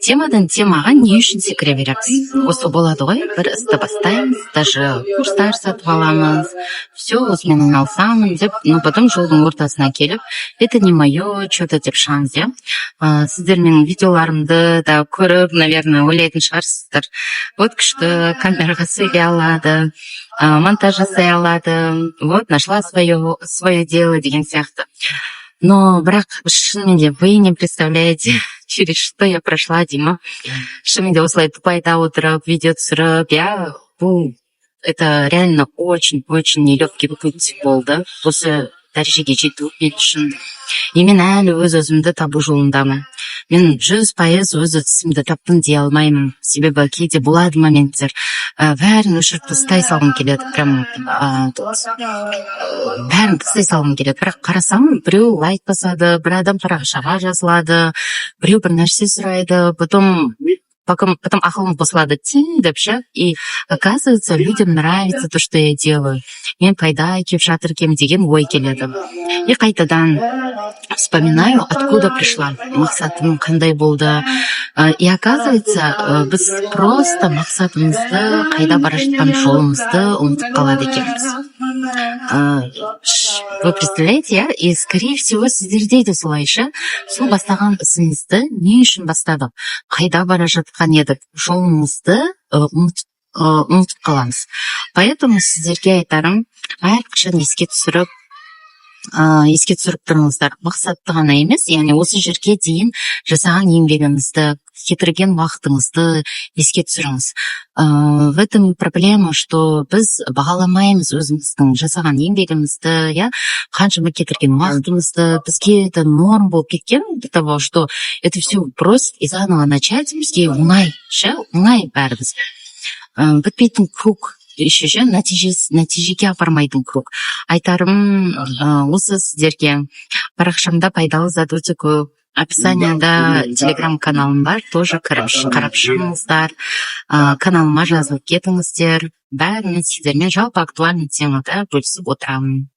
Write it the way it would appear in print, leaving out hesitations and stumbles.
темадан темаға не үшін секіре береміз? Осы болады ғой, бір істі бастаймыз, даже курстар сатып аламыз, все, осымен айналысамын деп, но потом жолдың ортасына келіп, это не мое, что-то деп шығамыз, иә. Сіздер менің видеоларымды да көріп, наверное, ойлайтын шығарсыздар. Вот күшті камераға сөйлей алады, монтаж жасай алады, вот нашла свое дело деген сияқты. Но бірақ шынымен де вы не представляете, через что я прошла, Дима. Шынымен де осылай Дубайда отырып, видео түсіріп, иә, бұл это реально очень-очень нелегкий путь болды. Осы дәрежеге жету мен үшін. И мен әлі өз-өзімді табу жолындамын. Мен 100% өз ісімді таптым дей алмаймын. Себебі кейде болады моменттер. Бәрін өшіріп тастай салғым келеді. Прям бәрін тастай салғым келеді. Бірақ қарасам, біреу лайк басады, бір адам парақшаға жазылады, біреу бір нәрсе сұрайды, потом ақылым қосылады деп ше, и оказывается, людям нравится то, что я делаю. Мен пайда келіп жатыр екенмін деген ой келеді. И қайтадан вспоминаю, откуда пришла, мақсатым қандай болды. И оказывается, біз просто мақсатымызды, қайда бара жатқан жолымызды ұмытып қалады екенбіз. Вы представляете, иә? И скорее всего, сіздерде де солайша, сол бастаған ісімізді не үшін бастадық? Қайда бара жатқан едік? Жолымызды ұмытып қаламыз. Поэтому сіздерге айтарым, әрқашан еске түсіріп тұрыңыздар. Мақсатты ғана емес, яғни осы жерге дейін жасаған еңбегіңізді, кетірген уақытыңызды еске түсіріңіз. В этом проблема, что біз бағаламаймыз өзіміздің жасаған еңбегімізді, иә, қаншама кетірген уақытымызды, бізге это норм болып кеткен, до того, что это все бросить и заново начать, бізге оңай бәріміз. Бітпейтін круг, еще же нәтижеге апармайтын круг. Айтарым осы сіздерге парақшамда пайдалы зат өте көп. Описанияда телеграм-каналым бар, тоже қарап шығыңыздар, каналыма жазылып кетіңіздер. Бәрін сіздермен жалпы актуальный темада бөлісіп отырамын.